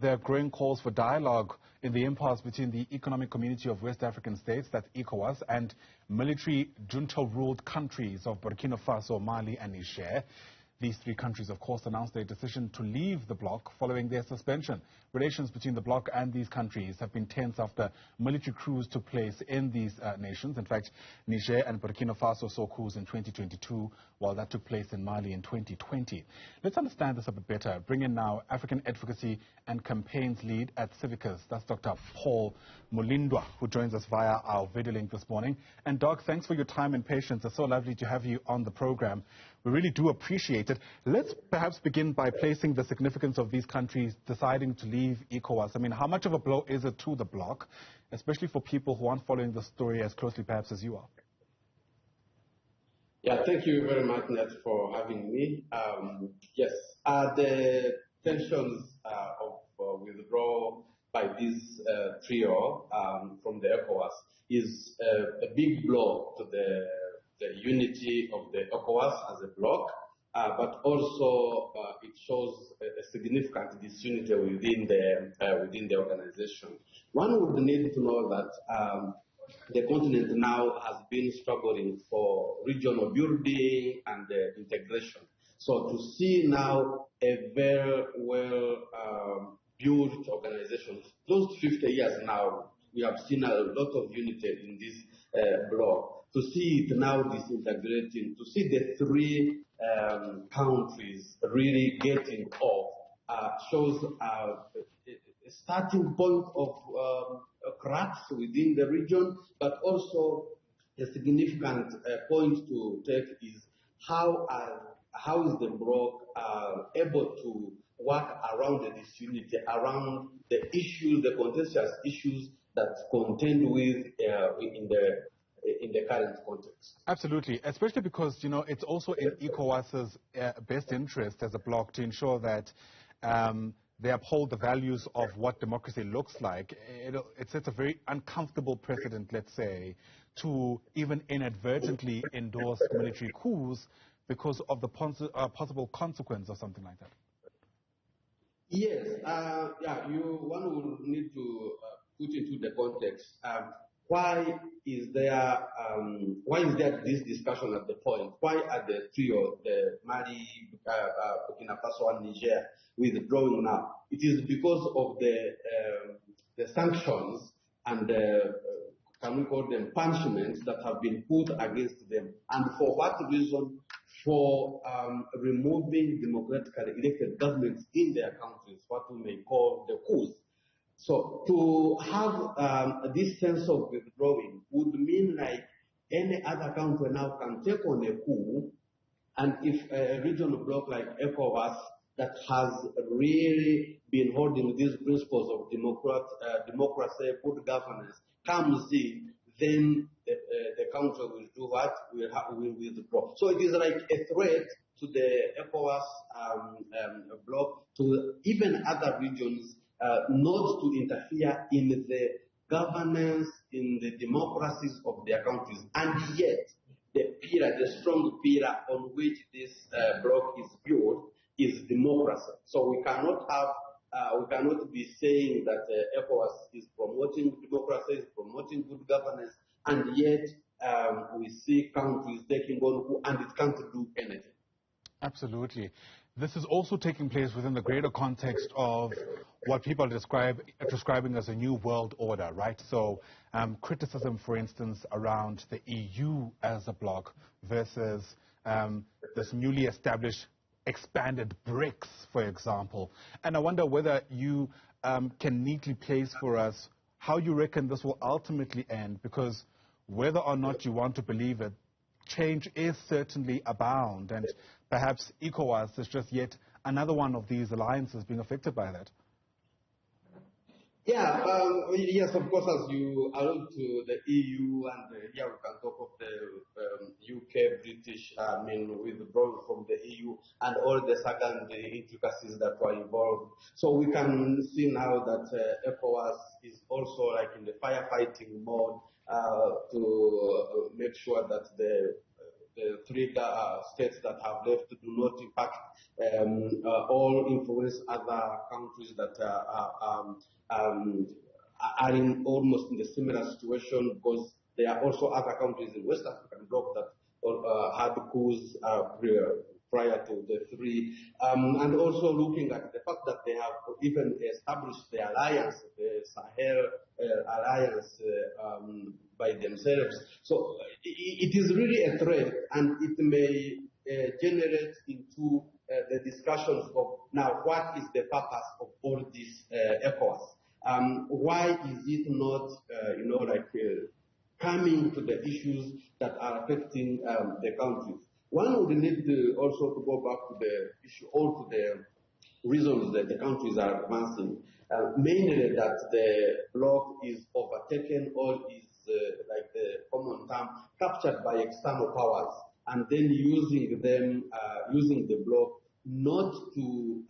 There are growing calls for dialogue in the impasse between the Economic Community of West African States, that's Ecowas, and military junta-ruled countries of Burkina Faso, Mali, and Niger. These three countries, of course, announced their decision to leave the bloc following their suspension. Relations between the bloc and these countries have been tense after military coups took place in these nations. In fact, Niger and Burkina Faso saw coups in 2022, while that took place in Mali in 2020. Let's understand this a bit better. Bring in now African Advocacy and Campaigns Lead at Civicus. That's Dr. Paul Mulindwa, who joins us via our video link this morning. And Doc, thanks for your time and patience. It's so lovely to have you on the program. We really do appreciate it. Let's perhaps begin by placing the significance of these countries deciding to leave ECOWAS. I mean, how much of a blow is it to the bloc, especially for people who aren't following the story as closely perhaps as you are? Yeah, thank you very much, Ned, for having me. Yes, the tensions of withdrawal by this trio from the ECOWAS is a big blow to the unity of the ECOWAS as a bloc, but also it shows a significant disunity within the organization. One would need to know that the continent now has been struggling for regional building and integration. So to see now a very well built organization, close to 50 years now, we have seen a lot of unity in this bloc. To see it now disintegrating, to see the three countries really getting off, shows a starting point of cracks within the region, but also a significant point to take is how is the bloc able to work around the disunity, around the issues, the contentious issues that contend with in the current context. Absolutely, especially because, you know, it's also in ECOWAS's best interest as a bloc to ensure that they uphold the values of what democracy looks like. It sets a very uncomfortable precedent, let's say, to even inadvertently endorse military coups because of the possible consequence of something like that. Yes, one will need to put into the context. Why is there this discussion at the point? Why are the trio, the Mali, Burkina Faso, and Niger, withdrawing now? It is because of the sanctions and can we call them punishments that have been put against them, and for what reason? For removing democratically elected governments in their countries, what we may call the coups. So to have this sense of withdrawing would mean like any other country now can take on a coup, and if a regional bloc like ECOWAS that has really been holding these principles of democracy, good governance, comes in, then the country will do what? Will withdraw. So it is like a threat to the ECOWAS bloc, to even other regions, not to interfere in the governance, in the democracies of their countries. And yet, the strong pillar on which this bloc is built is democracy. So we cannot be saying that ECOWAS is promoting democracy, is promoting good governance, and yet we see countries taking on who, and it can't do anything. Absolutely. This is also taking place within the greater context of what people are describing as a new world order, right? So criticism, for instance, around the EU as a bloc versus this newly established expanded BRICS, for example. And I wonder whether you can neatly place for us how you reckon this will ultimately end, because whether or not you want to believe it, change is certainly abound, and perhaps ECOWAS is just yet another one of these alliances being affected by that. Yeah, yes, of course, as you allude to the EU, and here we can talk of the UK, British, withdrawal from the EU, and all the second intricacies that were involved. So we can see now that ECOWAS is also like in the firefighting mode to make sure that the the three states that have left do not in fact all influence other countries that are in almost in the similar situation, because there are also other countries in West African bloc that had coups prior to the three, and also looking at the fact that they have even established the alliance, the Sahel alliance by themselves. So it is really a threat, and it may generate into the discussions of now what is the purpose of all this Ecowas. Why is it not, coming to the issues that are affecting the countries? One would need also to go back to the issue, or to the reasons that the countries are advancing. Mainly that the bloc is overtaken, or is, like the common term, captured by external powers, and then using them, using the bloc not to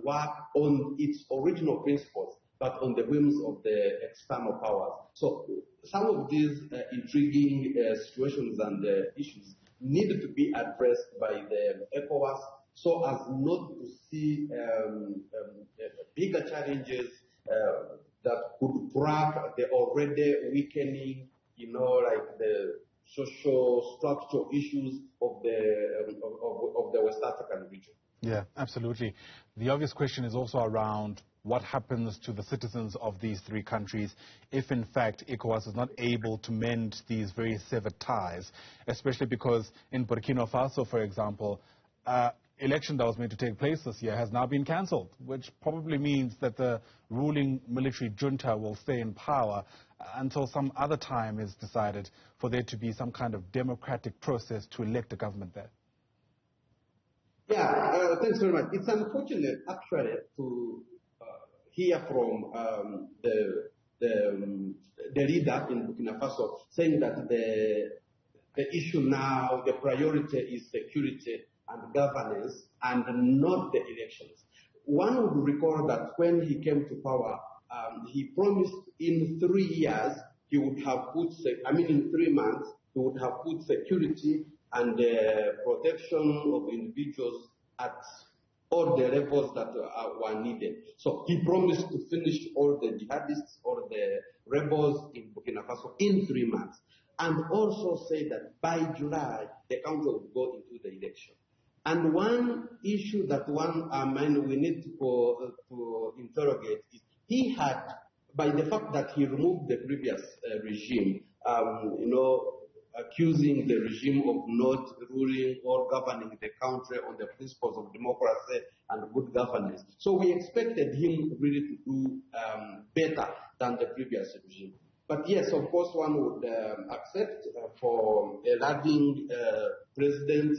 work on its original principles, but on the whims of the external powers. So some of these intriguing situations and issues need to be addressed by the ECOWAS, so as not to see bigger challenges that could crack the already weakening, like the social structural issues of the West African region. Yeah, absolutely. The obvious question is also around what happens to the citizens of these three countries if, in fact, ECOWAS is not able to mend these very severed ties, especially because in Burkina Faso, for example, election that was meant to take place this year has now been cancelled, which probably means that the ruling military junta will stay in power until some other time is decided for there to be some kind of democratic process to elect a government there. Yeah, thanks very much. It's unfortunate, actually, to hear from the leader in Burkina Faso saying that the issue now, the priority is security and governance and not the elections. One would recall that when he came to power, he promised in 3 years he would have put, in 3 months, he would have put security and protection of individuals at all the levels that were needed. So he promised to finish all the jihadists or the rebels in Burkina Faso in 3 months, and also say that by July the country would go into the election. And one issue that we need to interrogate is he had, by the fact that he removed the previous regime, accusing the regime of not ruling or governing the country on the principles of democracy and good governance. So we expected him really to do better than the previous regime. But yes, of course, one would accept for a loving president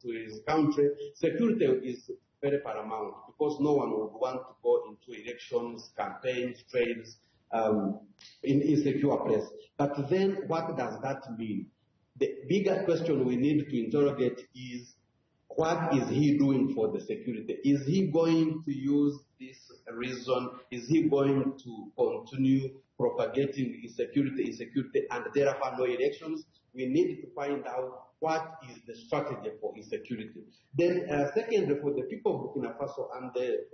to his country, security is very paramount, because no one would want to go into elections, campaigns, trades, in insecure place. But then what does that mean? The bigger question we need to interrogate is, what is he doing for the security? Is he going to use this reason? Is he going to continue propagating insecurity, and therefore no elections? We need to find out what is the strategy for insecurity. Then secondly, for the people of Burkina Faso and the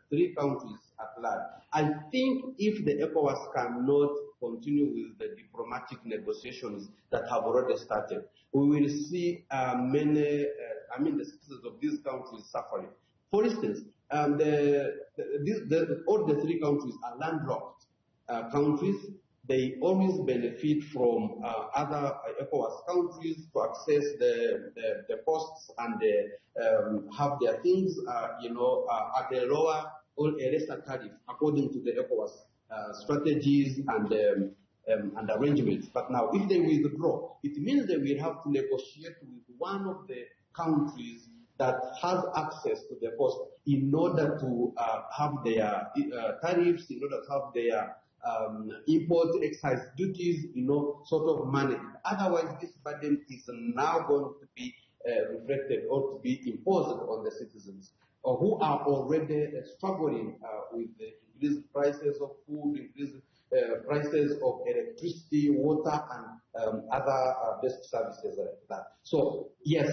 three countries at large, I think if the ECOWAS cannot continue with the diplomatic negotiations that have already started, we will see the citizens of these countries suffering. For instance, all the three countries are landlocked countries. They always benefit from other ECOWAS countries to access the costs and have their things, at a lower or a lesser tariff according to the ECOWAS strategies and arrangements. But now, if they withdraw, it means they will have to negotiate with one of the countries that has access to the cost in order to have their tariffs, in order to have their import excise duties, sort of managed. Otherwise, this burden is now going to be reflected or to be imposed on the citizens who are already struggling with the increased prices of food, increased prices of electricity, water, and other basic services like that. So yes,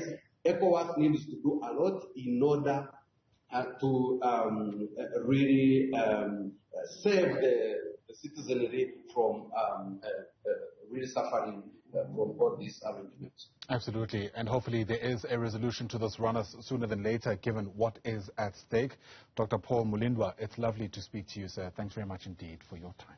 ECOWAS needs to do a lot in order to really save the citizenry from really suffering from all these arrangements. Absolutely, and hopefully there is a resolution to this runners sooner than later, given what is at stake. Dr. Paul Mulindwa, it's lovely to speak to you, sir. Thanks very much indeed for your time.